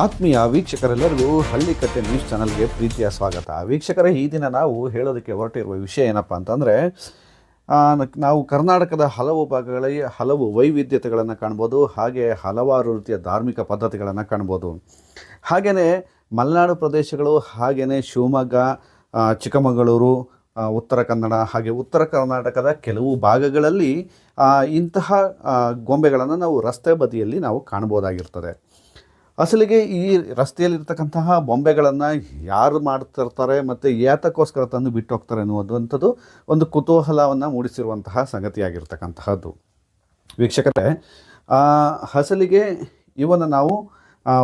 ಆತ್ಮೀಯ ವೀಕ್ಷಕರೆಲ್ಲರಿಗೂ ಹಳ್ಳಿಕಟ್ಟೆ ನ್ಯೂಸ್ ಚಾನಲ್ಗೆ ಪ್ರೀತಿಯ ಸ್ವಾಗತ. ವೀಕ್ಷಕರೇ, ಈ ದಿನ ನಾವು ಹೇಳೋದಕ್ಕೆ ಹೊರಟಿರುವ ವಿಷಯ ಏನಪ್ಪ ಅಂತಂದರೆ, ನಾವು ಕರ್ನಾಟಕದ ಹಲವು ಭಾಗಗಳಲ್ಲಿ ಹಲವು ವೈವಿಧ್ಯತೆಗಳನ್ನು ಕಾಣ್ಬೋದು. ಹಾಗೆ ಹಲವಾರು ರೀತಿಯ ಧಾರ್ಮಿಕ ಪದ್ಧತಿಗಳನ್ನು ಕಾಣ್ಬೋದು. ಹಾಗೆಯೇ ಮಲೆನಾಡು ಪ್ರದೇಶಗಳು, ಹಾಗೆಯೇ ಶಿವಮೊಗ್ಗ, ಚಿಕ್ಕಮಗಳೂರು, ಉತ್ತರ ಕನ್ನಡ, ಹಾಗೆ ಉತ್ತರ ಕರ್ನಾಟಕದ ಕೆಲವು ಭಾಗಗಳಲ್ಲಿ ಇಂತಹ ಗೊಂಬೆಗಳನ್ನು ನಾವು ರಸ್ತೆ ಬದಿಯಲ್ಲಿ ನಾವು ಕಾಣ್ಬೋದಾಗಿರ್ತದೆ. ಅಸಲಿಗೆ ಈ ರಸ್ತೆಯಲ್ಲಿರ್ತಕ್ಕಂತಹ ಬೊಂಬೆಗಳನ್ನು ಯಾರು ಮಾಡ್ತಿರ್ತಾರೆ ಮತ್ತು ಯಾತಕ್ಕೋಸ್ಕರ ತಂದು ಬಿಟ್ಟು ಹೋಗ್ತಾರೆ ಅನ್ನುವಂಥದ್ದು ಒಂದು ಕುತೂಹಲವನ್ನು ಮೂಡಿಸಿರುವಂತಹ ಸಂಗತಿಯಾಗಿರ್ತಕ್ಕಂತಹದ್ದು. ವೀಕ್ಷಕರೇ, ಅಸಲಿಗೆ ಇವನ್ನು ನಾವು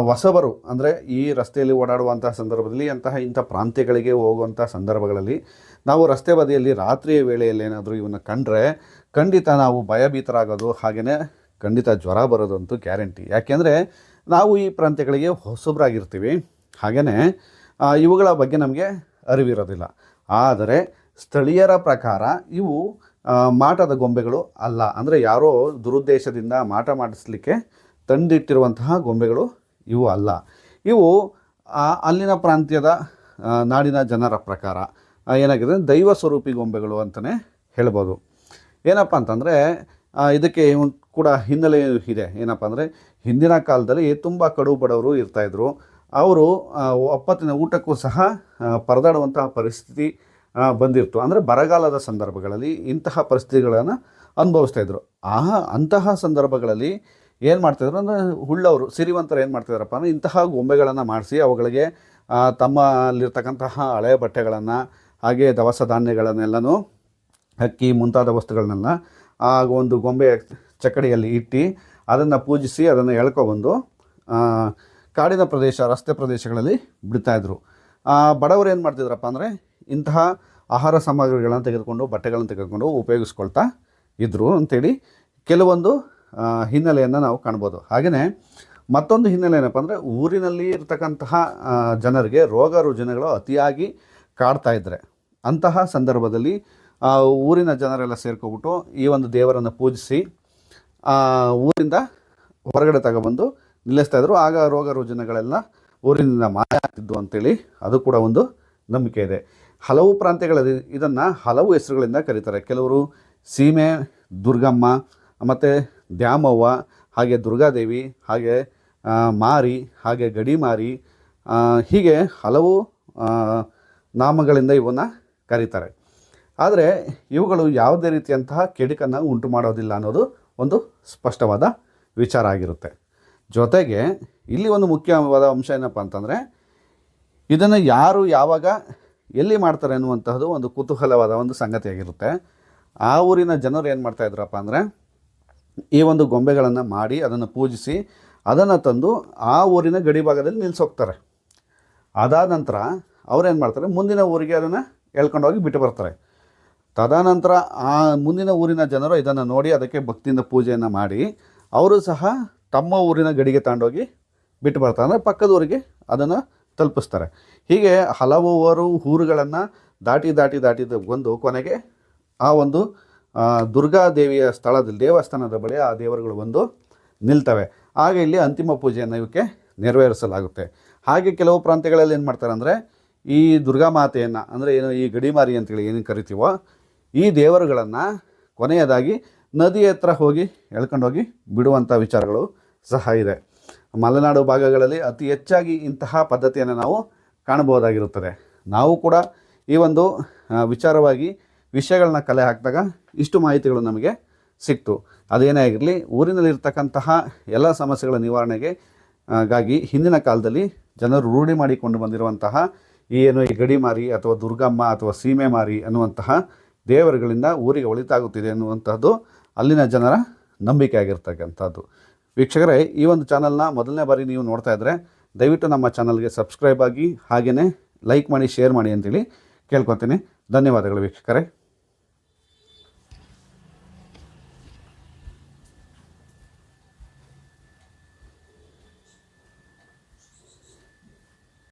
ಹೊಸಬರು ಅಂದರೆ ಈ ರಸ್ತೆಯಲ್ಲಿ ಓಡಾಡುವಂತಹ ಸಂದರ್ಭದಲ್ಲಿ ಇಂಥ ಪ್ರಾಂತ್ಯಗಳಿಗೆ ಹೋಗುವಂಥ ಸಂದರ್ಭಗಳಲ್ಲಿ ನಾವು ರಸ್ತೆ ಬದಿಯಲ್ಲಿ ರಾತ್ರಿಯ ವೇಳೆಯಲ್ಲಿ ಏನಾದರೂ ಇವನ್ನು ಕಂಡ್ರೆ ಖಂಡಿತ ನಾವು ಭಯಭೀತರಾಗೋದು, ಹಾಗೆಯೇ ಖಂಡಿತ ಜ್ವರ ಬರೋದಂತೂ ಗ್ಯಾರಂಟಿ. ಯಾಕೆಂದರೆ ನಾವು ಈ ಪ್ರಾಂತ್ಯಗಳಿಗೆ ಹೊಸಬರಾಗಿರ್ತೀವಿ, ಹಾಗೆಯೇ ಇವುಗಳ ಬಗ್ಗೆ ನಮಗೆ ಅರಿವಿರೋದಿಲ್ಲ. ಆದರೆ ಸ್ಥಳೀಯರ ಪ್ರಕಾರ ಇವು ಮಾಟದ ಗೊಂಬೆಗಳು ಅಲ್ಲ, ಅಂದರೆ ಯಾರೋ ದುರುದ್ದೇಶದಿಂದ ಮಾಟ ಮಾಡಿಸ್ಲಿಕ್ಕೆ ತಂದಿಟ್ಟಿರುವಂತಹ ಗೊಂಬೆಗಳು ಇವು ಅಲ್ಲ. ಇವು ಅಲ್ಲಿನ ಪ್ರಾಂತ್ಯದ ನಾಡಿನ ಜನರ ಪ್ರಕಾರ ಏನಾಗಿದೆ, ದೈವ ಸ್ವರೂಪಿ ಗೊಂಬೆಗಳು ಅಂತಲೇ ಹೇಳ್ಬೋದು. ಏನಪ್ಪ ಅಂತಂದರೆ ಇದಕ್ಕೆ ಕೂಡ ಹಿನ್ನೆಲೆ ಇದೆ. ಏನಪ್ಪ ಅಂದರೆ, ಹಿಂದಿನ ಕಾಲದಲ್ಲಿ ತುಂಬ ಕಡು ಬಡವರು ಇರ್ತಾಯಿದ್ರು. ಅವರು ಒಪ್ಪತ್ತಿನ ಊಟಕ್ಕೂ ಸಹ ಪರದಾಡುವಂತಹ ಪರಿಸ್ಥಿತಿ ಬಂದಿರ್ತು. ಅಂದರೆ ಬರಗಾಲದ ಸಂದರ್ಭಗಳಲ್ಲಿ ಇಂತಹ ಪರಿಸ್ಥಿತಿಗಳನ್ನು ಅನುಭವಿಸ್ತಾಯಿದ್ರು. ಅಂತಹ ಸಂದರ್ಭಗಳಲ್ಲಿ ಏನು ಮಾಡ್ತಾಯಿದ್ರು ಅಂದರೆ, ಉಳ್ಳವರು ಸಿರಿವಂತರು ಏನು ಮಾಡ್ತಾಯಿದ್ರಪ್ಪ ಅಂದರೆ, ಇಂತಹ ಗೊಂಬೆಗಳನ್ನು ಮಾಡಿಸಿ ಅವುಗಳಿಗೆ ತಮ್ಮಲ್ಲಿರ್ತಕ್ಕಂತಹ ಹಳೆಯ ಬಟ್ಟೆಗಳನ್ನು, ಹಾಗೆ ದವಸ ಧಾನ್ಯಗಳನ್ನೆಲ್ಲನೂ, ಅಕ್ಕಿ ಮುಂತಾದ ವಸ್ತುಗಳನ್ನೆಲ್ಲ ಒಂದು ಗೊಂಬೆ ಚಕ್ಕಡಿಯಲ್ಲಿ ಇಟ್ಟು ಅದನ್ನು ಪೂಜಿಸಿ ಅದನ್ನು ಎಳ್ಕೊಬಂದು ಕಾಡಿನ ಪ್ರದೇಶ, ರಸ್ತೆ ಪ್ರದೇಶಗಳಲ್ಲಿ ಬಿಡ್ತಾಯಿದ್ರು. ಬಡವರು ಏನು ಮಾಡ್ತಿದ್ರಪ್ಪ ಅಂದರೆ, ಇಂತಹ ಆಹಾರ ಸಾಮಗ್ರಿಗಳನ್ನು ತೆಗೆದುಕೊಂಡು, ಬಟ್ಟೆಗಳನ್ನು ತೆಗೆದುಕೊಂಡು ಉಪಯೋಗಿಸ್ಕೊಳ್ತಾ ಇದ್ದರು ಅಂಥೇಳಿ ಕೆಲವೊಂದು ಹಿನ್ನೆಲೆಯನ್ನು ನಾವು ಕಾಣ್ಬೋದು. ಹಾಗೆಯೇ ಮತ್ತೊಂದು ಹಿನ್ನೆಲೆ ಏನಪ್ಪ ಅಂದರೆ, ಊರಿನಲ್ಲಿ ಇರ್ತಕ್ಕಂತಹ ಜನರಿಗೆ ರೋಗ ರುಜಿನಗಳು ಅತಿಯಾಗಿ ಕಾಡ್ತಾ ಇದ್ದರೆ ಅಂತಹ ಸಂದರ್ಭದಲ್ಲಿ ಊರಿನ ಜನರೆಲ್ಲ ಸೇರ್ಕೊಬಿಟ್ಟು ಈ ಒಂದು ದೇವರನ್ನು ಪೂಜಿಸಿ ಊರಿಂದ ಹೊರಗಡೆ ತಗೊಬಂದು ನಿಲ್ಲಿಸ್ತಾಯಿದ್ರು. ಆಗ ರೋಗ ರುಜಿನಗಳೆಲ್ಲ ಊರಿನಿಂದ ಮಾಯ ಆಗ್ತಿದ್ವು ಅಂಥೇಳಿ ಅದು ಕೂಡ ಒಂದು ನಂಬಿಕೆ ಇದೆ. ಹಲವು ಪ್ರಾಂತ್ಯಗಳಲ್ಲಿ ಇದನ್ನು ಹಲವು ಹೆಸರುಗಳಿಂದ ಕರೀತಾರೆ. ಕೆಲವರು ಸೀಮೆ ದುರ್ಗಮ್ಮ, ಮತ್ತು ದ್ಯಾಮವ್ವ, ಹಾಗೆ ದುರ್ಗಾದೇವಿ, ಹಾಗೆ ಮಾರಿ, ಹಾಗೆ ಗಡಿಮಾರಿ, ಹೀಗೆ ಹಲವು ನಾಮಗಳಿಂದ ಇವನ್ನು ಕರೀತಾರೆ. ಆದರೆ ಇವುಗಳು ಯಾವುದೇ ರೀತಿಯಂತಹ ಕೆಡುಕನ್ನು ಉಂಟು ಮಾಡೋದಿಲ್ಲ ಅನ್ನೋದು ಒಂದು ಸ್ಪಷ್ಟವಾದ ವಿಚಾರ ಆಗಿರುತ್ತೆ. ಜೊತೆಗೆ ಇಲ್ಲಿ ಒಂದು ಮುಖ್ಯವಾದ ಅಂಶ ಏನಪ್ಪ ಅಂತಂದರೆ, ಇದನ್ನು ಯಾರು ಯಾವಾಗ ಎಲ್ಲಿ ಮಾಡ್ತಾರೆ ಅನ್ನುವಂತಹದ್ದು ಒಂದು ಕುತೂಹಲವಾದ ಒಂದು ಸಂಗತಿಯಾಗಿರುತ್ತೆ. ಆ ಊರಿನ ಜನರು ಏನು ಮಾಡ್ತಾಯಿದ್ರಪ್ಪ ಅಂದರೆ, ಈ ಒಂದು ಗೊಂಬೆಗಳನ್ನು ಮಾಡಿ ಅದನ್ನು ಪೂಜಿಸಿ ಅದನ್ನು ತಂದು ಆ ಊರಿನ ಗಡಿ ಭಾಗದಲ್ಲಿ ನಿಲ್ಲಿಸೋಗ್ತಾರೆ. ಅದಾದ ನಂತರ ಅವ್ರೇನು ಮಾಡ್ತಾರೆ, ಮುಂದಿನ ಊರಿಗೆ ಅದನ್ನು ಎಳ್ಕೊಂಡೋಗಿ ಬಿಟ್ಟು ಬರ್ತಾರೆ. ತದನಂತರ ಆ ಮುಂದಿನ ಊರಿನ ಜನರು ಇದನ್ನು ನೋಡಿ ಅದಕ್ಕೆ ಭಕ್ತಿಯಿಂದ ಪೂಜೆಯನ್ನು ಮಾಡಿ ಅವರು ಸಹ ತಮ್ಮ ಊರಿನ ಗಡಿಗೆ ತಗೊಂಡೋಗಿ ಬಿಟ್ಟು ಬರ್ತಾರೆ. ಅಂದರೆ ಪಕ್ಕದ ಊರಿಗೆ ಅದನ್ನು ತಲುಪಿಸ್ತಾರೆ. ಹೀಗೆ ಹಲವಾರು ಊರುಗಳನ್ನು ದಾಟಿ ಬಂದು ಕೊನೆಗೆ ಆ ಒಂದು ದುರ್ಗಾದೇವಿಯ ಸ್ಥಳದಲ್ಲಿ, ದೇವಸ್ಥಾನದ ಬಳಿ ಆ ದೇವರುಗಳು ಬಂದು ನಿಲ್ತವೆ. ಆಗ ಇಲ್ಲಿ ಅಂತಿಮ ಪೂಜೆಯನ್ನು ಇವಕ್ಕೆ ನೆರವೇರಿಸಲಾಗುತ್ತೆ. ಹಾಗೆ ಕೆಲವು ಪ್ರಾಂತ್ಯಗಳಲ್ಲಿ ಏನು ಮಾಡ್ತಾರೆ ಅಂದರೆ, ಈ ದುರ್ಗಾ ಮಾತೆಯನ್ನು, ಅಂದರೆ ಏನು ಈ ಗಡಿಮಾರಿ ಅಂತೇಳಿ ಏನು ಕರಿತೀವೋ, ಈ ದೇವರುಗಳನ್ನು ಕೊನೆಯದಾಗಿ ನದಿ ಹತ್ರ ಹೋಗಿ ಎಳ್ಕೊಂಡೋಗಿ ಬಿಡುವಂಥ ವಿಚಾರಗಳು ಸಹ ಇದೆ. ಮಲೆನಾಡು ಭಾಗಗಳಲ್ಲಿ ಅತಿ ಹೆಚ್ಚಾಗಿ ಇಂತಹ ಪದ್ಧತಿಯನ್ನು ನಾವು ಕಾಣಬಹುದಾಗಿರುತ್ತದೆ. ನಾವು ಕೂಡ ಈ ಒಂದು ವಿಚಾರವಾಗಿ ವಿಷಯಗಳನ್ನ ಕಲೆ ಹಾಕಿದಾಗ ಇಷ್ಟು ಮಾಹಿತಿಗಳು ನಮಗೆ ಸಿಕ್ತು. ಅದೇನೇ ಆಗಿರಲಿ, ಊರಿನಲ್ಲಿರ್ತಕ್ಕಂತಹ ಎಲ್ಲ ಸಮಸ್ಯೆಗಳ ನಿವಾರಣೆಗೆ ಗಾಗಿ ಹಿಂದಿನ ಕಾಲದಲ್ಲಿ ಜನರು ರೂಢಿ ಮಾಡಿಕೊಂಡು ಬಂದಿರುವಂತಹ ಈ ಗಡಿಮಾರಿ ಅಥವಾ ದುರ್ಗಮ್ಮ ಅಥವಾ ಸೀಮೆ ಮಾರಿ ಅನ್ನುವಂತಹ ದೇವರುಗಳಿಂದ ಊರಿಗೆ ಒಳಿತಾಗುತ್ತಿದೆ ಅನ್ನುವಂಥದ್ದು ಅಲ್ಲಿನ ಜನರ ನಂಬಿಕೆ ಆಗಿರ್ತಕ್ಕಂಥದ್ದು. ವೀಕ್ಷಕರೇ, ಈ ಒಂದು ಚಾನಲ್ನ ಮೊದಲನೇ ಬಾರಿ ನೀವು ನೋಡ್ತಾ ಇದ್ದರೆ ದಯವಿಟ್ಟು ನಮ್ಮ ಚಾನಲ್ಗೆ ಸಬ್ಸ್ಕ್ರೈಬ್ ಆಗಿ, ಹಾಗೆಯೇ ಲೈಕ್ ಮಾಡಿ, ಶೇರ್ ಮಾಡಿ ಅಂತೇಳಿ ಕೇಳ್ಕೊತೀನಿ. ಧನ್ಯವಾದಗಳು ವೀಕ್ಷಕರೇ.